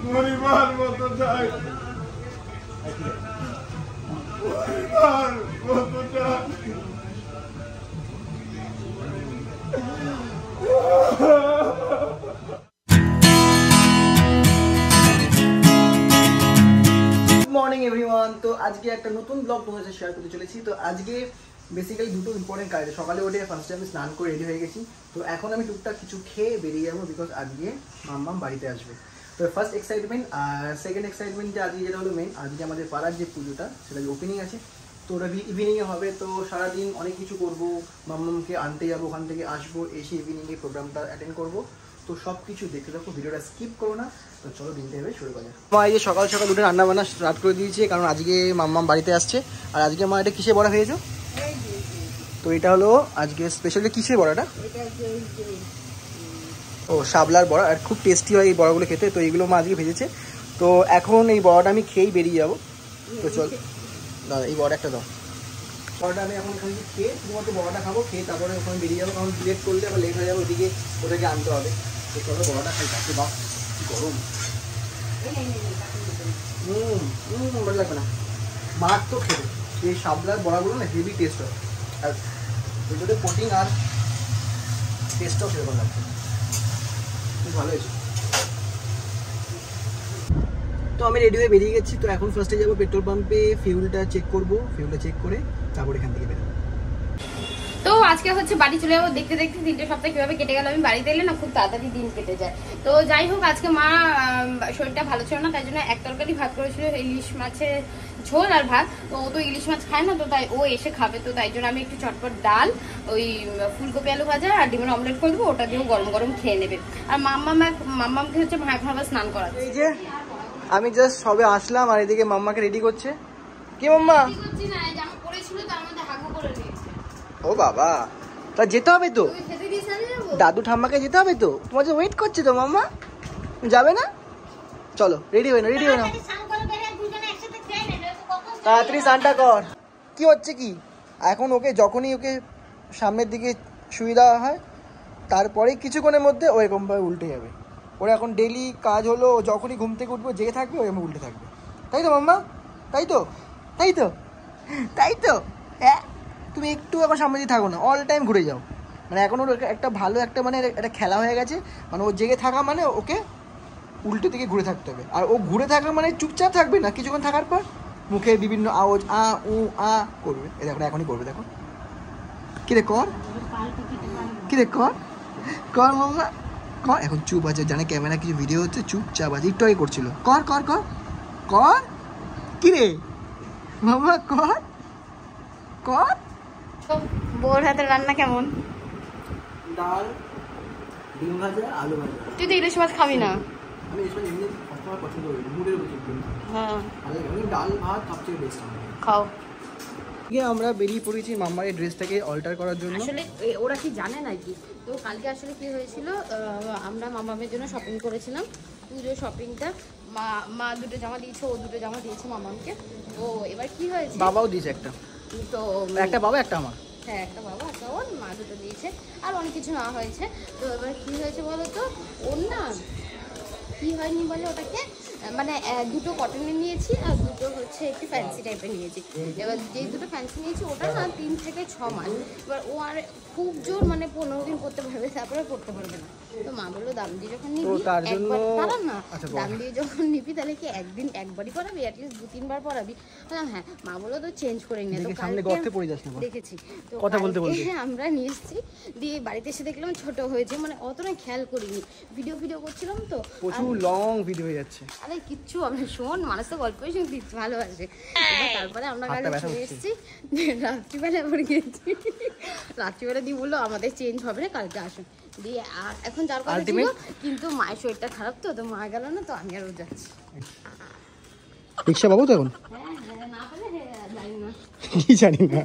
পরিবার মতো চাই, পরিবার মতো চাই। Morning everyone. তো আজকে একটা নতুন ব্লগ তোমাদের সাথে শেয়ার করতে চলেছি। তো আজকে বেসিক্যালি দুটো ইম্পর্টেন্ট কাজ। সকালে উঠে ফার্স্টে আমি স্নান করে রেডি হয়ে গেছি। তো এখন আমি টুকটাক কিছু খেয়ে বেরিয়ে যাবো, বিকজ আজকে মাম্মাম বাড়িতে আসবে। তো ফার্স্ট এক্সাইটমেন্ট। আর সেকেন্ড এক্সাইটমেন্ট যে আজকে যেটা হলো মেন, আজকে আমাদের পাড়ার যে পুজোটা সেটা ওপেনিং আছে। তো ওটা ইভিনিংয়ে হবে। তো সারাদিন অনেক কিছু করবো, মাম্মামকে আনতে যাবো, ওখান থেকে আসবো, এসে ইভিনিংয়ে প্রোগ্রামটা অ্যাটেন্ড করবো। তো সব কিছু দেখতে থাকো, ভিডিওটা স্কিপ করো না। তো চলো দিনটা এভাবে শুরু করা। মা এই যে সকাল সকাল উঠে রান্না বান্না স্টার্ট করে দিয়েছে, কারণ আজকে মাম্মাম বাড়িতে আসছে। আর আজকে মা এটা কিসে বড়া হয়েছো? তো এটা হলো আজকে স্পেশালি কিসের বড়াটা? ও শাবলার বড়া। আর খুব টেস্টি হয় এই বড়াগুলো খেতে। তো এইগুলো মা আজকে ভেজেছে। তো এখন এই বড়াটা আমি খেয়েই বেরিয়ে যাবো। তো চল দাদা এই বড়া একটা দাও। বড়াটা আমি এখন এখানে খেয়ে শুধুমাত্র বড়াটা খাবো, খেয়ে তারপরে ওখানে বেরিয়ে যাবো, কারণ লেট করলে আবার লেট হয়ে যাবে, ওদিকে ওটাকে আনতে হবে। তো চলো বড়াটা খাই। কাছে বাপ গরম, ভালো লাগবে না। মার তো খেতে এই শাবলার বড়াগুলো না হেভি টেস্ট হয়, আর ভিতরে কোটিং আর টেস্টটাও সেরকম লাগছে, খুব ভালো হয়েছে। তো আমি রেডি হয়ে বেরিয়ে গেছি। তো এখন ফার্স্টে যাবো পেট্রোল পাম্পে, ফিউলটা চেক করবো। ফিউলটা চেক করে তারপর এখান থেকে বেরোবো। তো আজকে হচ্ছে বাড়ি চলে যাবো। দেখতে দেখতে 3টে সপ্তাহ কিভাবে কেটে গেল। আমি বাড়িতে এলে না খুব তাড়াতাড়ি দিন কেটে যায়। তো যাই হোক, আজকে মা শরীরটা ভালো ছিল না, তাই জন্য এক তরকারি ভাত করেছিল, ইলিশ মাছের ঝোল আর ভাত। তো ও তো ইলিশ মাছ খায় না, তো তাই ও এসে খাবে। তো তাই জন্য আমি একটু চটপট ডাল, ওই ফুলকপি আলু ভাজা আর ডিমের অমলেট করে দেবো, ওটা দিয়েও গরম গরম খেয়ে নেবে। আর মাম্মামকে হচ্ছে এখন আবার স্নান করাচ্ছে। এই যে আমি জাস্ট সবে আসলাম, আর এদিকে মাম্মাকে রেডি করছে। কি মাম্মা? ও বাবা, তা যেতে হবে তো, দাদু ঠাম্মাকে যেতে হবে তো, তোমার যে ওয়েট করছে তো মাম্মা, যাবে না? চলো রেডি হয়ে না, রেডি হয়ে না, তাড়াতাড়ি স্নানটা কর। কি হচ্ছে কি এখন, ওকে যখনই ওকে সামনের দিকে শুয়ে দেওয়া হয়, তারপরে কিছুক্ষণের মধ্যে ও এরকমভাবে উল্টে যাবে। ওর এখন ডেইলি কাজ হলো, যখনই ঘুম থেকে উঠবো জেগে থাকবে, ওই উল্টে থাকবে। তাই তো মাম্মা? তাই তো, তাই তো, তাই তো। হ্যাঁ, তুমি একটু এখন সামনে দিয়ে থাকো না, অল টাইম ঘুরে যাও। মানে এখন ওর একটা ভালো একটা মানে একটা খেলা হয়ে গেছে। মানে ও জেগে থাকা মানে ওকে উল্টো দিকে ঘুরে থাকতে হবে। আর ও ঘুরে থাকা মানে চুপচাপ থাকবে না, কিছুক্ষণ থাকার পর মুখে বিভিন্ন আওয়াজ আ উ আ করবে। এই দেখো এখনই করবে, দেখো। কিরে কর, কিরে কর, কর মাম্মা কর। এখন চুপ আছে, জানে ক্যামেরা কিছু ভিডিও হচ্ছে, চুপচাপ আছে। একটু আগে করছিল, কর কর কর কর। কিরে মাম্মা কর কর। বোর হাতের রান্না কেমন? ডাল, ডিম ভাজা, আলু ভাজা। তুই তো ইলিশ মাছ খাবি না। আমি ইলিশ মাছ এমনি সবসময় পছন্দ করি, মুডের উপর ডিপেন্ড। হ্যাঁ, ডাল ভাত সবচেয়ে বেস্ট আমার। খাও। আমরা বেরিয়ে পড়েছি মাম্মার এই ড্রেসটাকে অল্টার করার জন্য। আসলে ওরা কি জানে নাকি, তো কালকে আসলে কি হয়েছিল, আমরা মামামের জন্য শপিং করেছিলাম, পুজো শপিংটা। মা দুটো জামা দিয়েছে, ও দুটো জামা দিয়েছে মামামকে। তো এবার কি হয়েছে, বাবাও দিয়েছে একটা, তো একটা বাবা একটা আমার। হ্যাঁ, একটা বাবা একটা ওর, মা দুটো দিয়েছে, আর অনেক কিছু না হয়েছে। তো এবার কি হয়েছে বলো তো, ওর না কি হয়নি বলে ওটাকে, মানে দুটো কটনের নিয়েছি আর দুটো হচ্ছে একটু ফ্যান্সি টাইপের নিয়েছি। এবার যেই দুটো ফ্যান্সি নিয়েছি ওটা না 3 থেকে 6 মাস। এবার ও আর খুব জোর মানে 15 দিন পরতে পারবে, তারপরে পরতে পারবে না। তো মা বললো দাম দিয়ে যখন নিবি একবার, তারা না দাম দিয়ে যখন নিবি তাহলে কি একদিন একবারই পরাবি, অ্যাটলিস্ট 2-3 বার পরাবি। হ্যাঁ, মা বললো তো চেঞ্জ করে নিয়ে। তো দেখেছি, তো কথা বলতে বলতে আমরা নিয়ে এসেছি, দিয়ে বাড়িতে এসে দেখলাম ছোট হয়েছে, মানে অতটা খেয়াল করিনি, ভিডিও করছিলাম তো প্রচুর লং ভিডিও হয়ে যাচ্ছে। আরে কিচ্ছু আমরা শোন, মানুষ তো গল্পই শুনতে ভালোবাসে। তারপরে আমরা গাড়ি চলে এসেছি, রাত্রিবেলা পরে গেছি, রাত্রিবেলা দিয়ে বললো আমাদের চেঞ্জ হবে না, কালকে আসুন। দিয়ে আর এখন যার কথা ছিল, কিন্তু মায়ের শরীরটা খারাপ, তো মা গেল না, তো আমি আরও যাচ্ছি। রিক্সা পাবো তো এখন? হ্যাঁ, না পেলে জানি না, কি জানি না,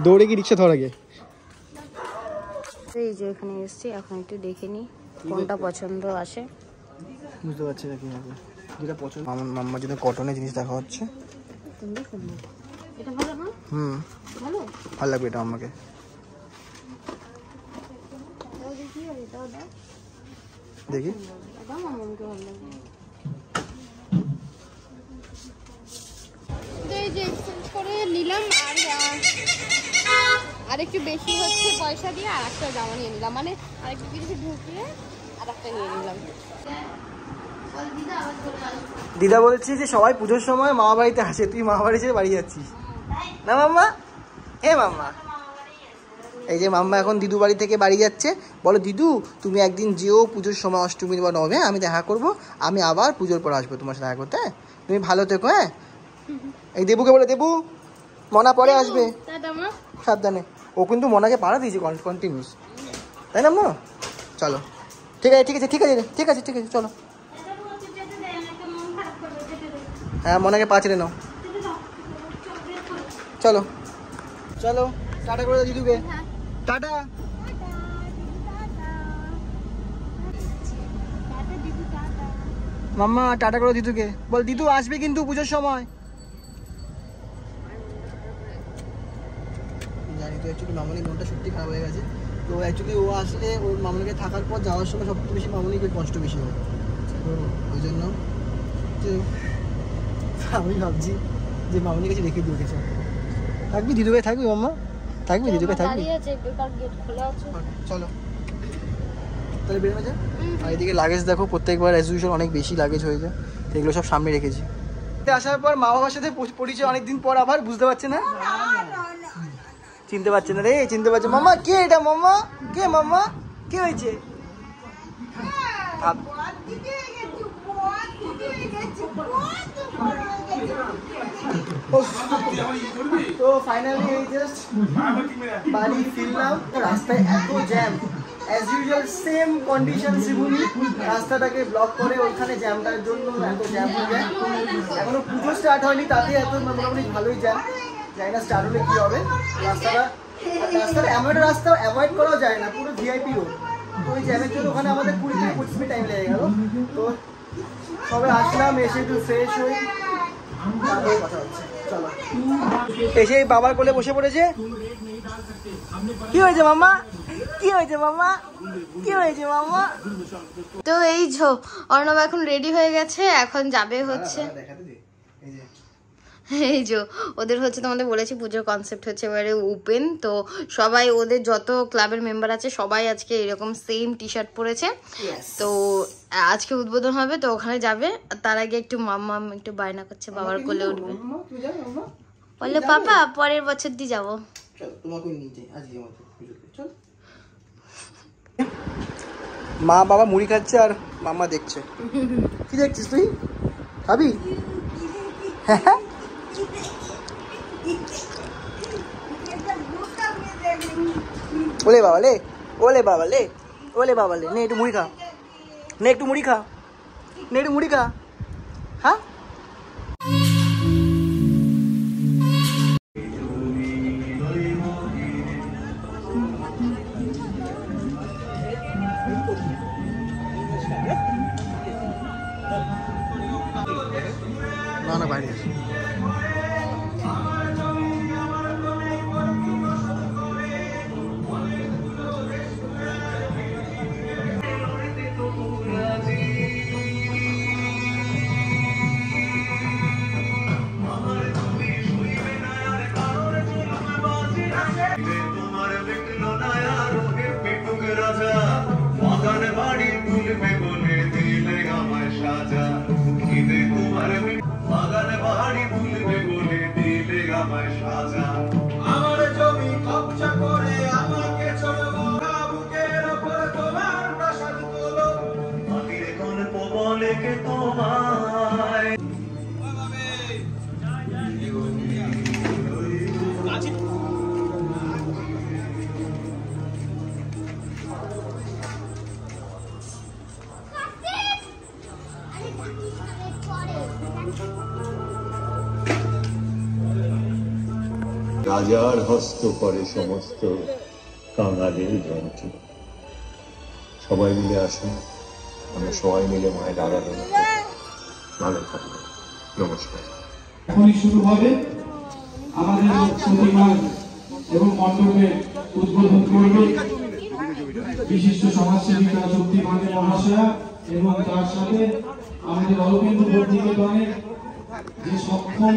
দৌড়ে কি রিক্সা ধরা গে। এই যে এখানে এসেছি, এখন একটু দেখে নিই কোনটা পছন্দ আসে। বুঝতে পারছি না কি হবে, যেটা পছন্দ। আমার মাম্মার জন্য কটনের জিনিস দেখা হচ্ছে। এটা ভালো না? ভালো লাগবে এটা আমাকে। দেখি এই যে এক্সচেঞ্জ করে নিলাম আর একটু বেশি হচ্ছে পয়সা দিয়ে আর একটা জামা নিয়ে নিলাম, মানে আরেকটু কিছু ঢুকিয়ে আর একটা নিয়ে নিলাম। দিদা বলছি যে সবাই পুজোর সময় মামা বাড়িতে আসে, তুই মামা বাড়ি ছেড়ে বাড়ি যাচ্ছিস না মাম্মা? হে মাম্মা, এই যে মাম্মা এখন দিদু বাড়ি থেকে বাড়ি যাচ্ছে। বলো দিদু তুমি একদিন যেও পুজোর সময়, অষ্টমী বা নবমে আমি দেখা করব, আমি আবার পুজোর পর আসবো তোমার সাথে দেখা করতে। তুমি ভালো থেকো। হ্যাঁ, এই দেবুকে বলে, দেবু মনা পরে আসবে, সাবধানে। ও কিন্তু মনাকে পাড়া দিয়েছে কন্টিনিউস, তাই না মা? চলো ঠিক আছে ঠিক আছে ঠিক আছে ঠিক আছে ঠিক আছে চলো। হ্যাঁ মনাকে পা ছেড়ে নাও, চলো চলো টাটা করে দাও দিদুকে, টাটা। মাম্মা টাটা করে দিদুকে বল, দিদু আসবে কিন্তু পুজোর সময়। জানি তো অ্যাকচুয়ালি মামনির মনটা সত্যি খারাপ হয়ে গেছে। তো অ্যাকচুয়ালি ও আসলে ওর মামনিকে থাকার পর যাওয়ার সময় সবচেয়ে বেশি মামনিকে কষ্ট বেশি হয়, তো ওই জন্য আমি ভাবছি যে মামনির কাছে রেখে দিয়ে গেছে। থাকবি দিদুকে, থাকবি মাম্মা, থাকবি দিদুকে, থাকবি। চলো তাহলে বেরোনো যায়। আর এদিকে লাগেজ দেখো, প্রত্যেকবার অ্যাজ ইউজুয়াল অনেক বেশি লাগেজ হয়ে যায়, তো এগুলো সব সামনে রেখেছি। আসার পর মা বাবার সাথে পরিচয় অনেকদিন পর, আবার বুঝতে পারছে না, চিনতে পারছে না রে, চিনতে পারছে। মাম্মা কে এটা? মাম্মা কে? মাম্মা কে হয়েছে? তো ফাইনালি এই জাস্ট বাড়ি ফিরলাম। রাস্তায় এত jam, as usual same condition Sribhumi, রাস্তাটাকে ব্লক করে ওইখানে জ্যামটার জন্য এত জ্যাম হয়ে যায়। এখনো পুজো স্টার্ট হয়নি, তাতে এত মোটামুটি ভালোই জ্যাম। জানি না স্টার্ট হলে কী হবে। রাস্তাটা এমন একটা রাস্তা অ্যাভয়েড করাও যায় না, পুরো ভিআইপি রোড। তো ওই জ্যামের জন্য ওখানে আমাদের 20 থেকে 25 মিনিট টাইম লেগে গেল। তো সবে আসলাম, এসে একটু ফ্রেশ হই, তারপরে কথা হচ্ছে। চলো, এসে বাবার কোলে বসে পড়েছে। কি হয়েছে মাম্মা? কি হয়েছে মাম্মা? কি হয়েছে মাম্মা? তো এই অর্ণব এখন রেডি হয়ে গেছে, এখন যাবে হচ্ছে এই যে ওদের হচ্ছে, তোমাদের বলেছি পুজোর কনসেপ্ট হচ্ছে এবারে ওপেন। তো সবাই ওদের যত ক্লাবের মেম্বার আছে সবাই আজকে এরকম সেম টি শার্ট পরেছে। তো আজকে উদ্বোধন হবে, তো ওখানে যাবে। তার আগে একটু মাম্মা একটু বায়না করছে বাবার কোলে উঠবে, বললো পাপা পরের বছর দিয়ে যাবো। মা বাবা মুড়ি খাচ্ছে আর মাম্মা দেখছে। কি দেখছিস তুই? খাবি? হ্যাঁ ওলে বাবা লে, ওলে বাবা লে, ওলে বাবা লে, নে একটু মুড়ি খা, নে একটু মুড়ি খা, নে একটু মুড়ি খা। হ্যাঁ না না বাইরে রাজার হস্ত করে সমস্ত কাঙালের যন্ত্র। সবাই মিলে আসুন, আমরা সবাই মিলে মায়ের আরাধনা করি। ভালো থাকবে, নমস্কার। এখনই শুরু হবে আমাদের প্রতিমার এবং মণ্ডপের উদ্বোধন করবে বিশিষ্ট সমাজসেবিকা শক্তিমানী মহাশয়া এবং তার সাথে আমাদের অরবিন্দ নিকেতনের যে সক্ষম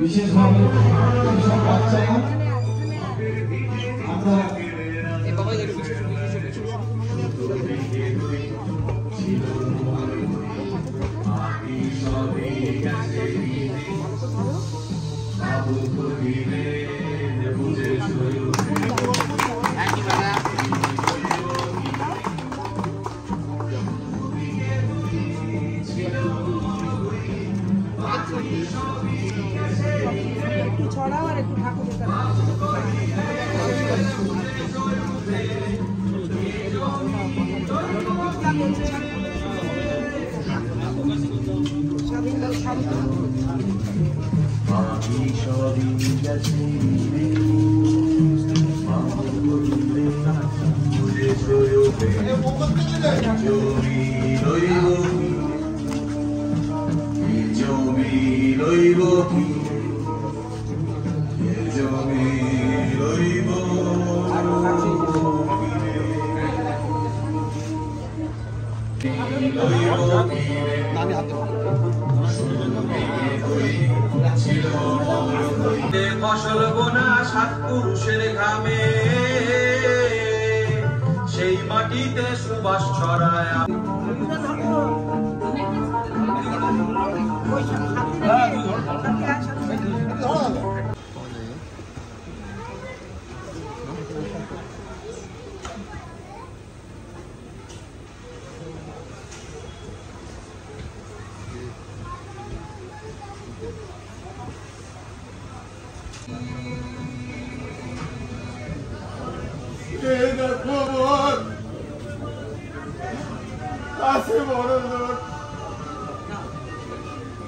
বিশেষভাবে যেসব বাচ্চারা আমরা ছড়াও আর একটু ঠাকুরের ফসল বোনা সাত পুরুষের ঘামে সেই মাটিতে সুবাস ছড়ায়। আছে বড় লোক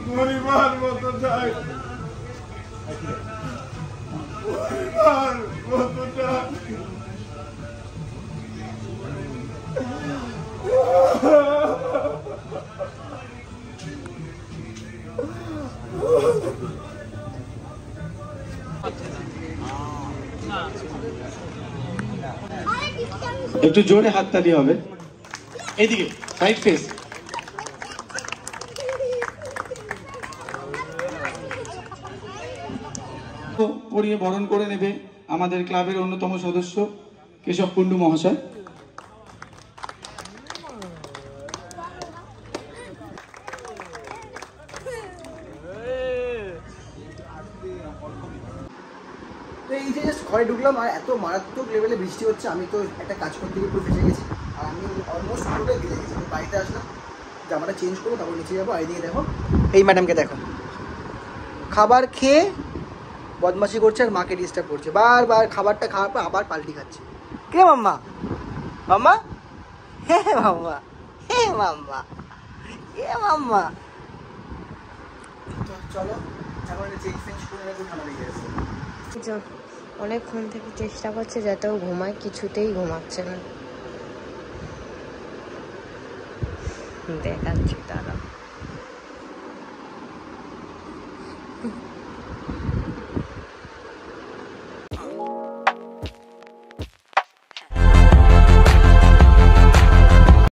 গরিবার মতো চাই, গরিবার মতো চাই। একটু জোরে হাততালি হবে। এইদিকে সাইড ফেস। পরিয়ে বরণ করে নেবে আমাদের ক্লাবের অন্যতম সদস্য কেশব কুণ্ডু মহাশয়। তো এই যে জাস্ট ঘরে ঢুকলাম আর এত মারাত্মক লেভেলে বৃষ্টি হচ্ছে, আমি তো একটা কাজ করতে গিয়ে পুরো ফেসে গেছি। আর আমি অলমোস্ট পুরোটাই ভিজে গেছি। আমি বাড়িতে আসলাম, জামাটা চেঞ্জ করবো, তারপর নিচে যাবো। আর এদিকে দেখো এই ম্যাডামকে দেখো, খাবার খেয়ে বদমাশি করছে আর মাকে ডিস্টার্ব করছে। বারবার খাবারটা খাওয়ার পর আবার পাল্টি খাচ্ছে। কে মাম্মা? মাম্মা? হে মাম্মা, হে মাম্মা, এ মাম্মা। চলো এখন চেঞ্জ ফেঞ্জ করে রাখবো, ঠান্ডা লেগে গেছে। অনেকক্ষণ থেকে চেষ্টা করছে যাতে ও ঘুমায়, কিছুতেই ঘুমাচ্ছে না। দেখাচ্ছি তারা।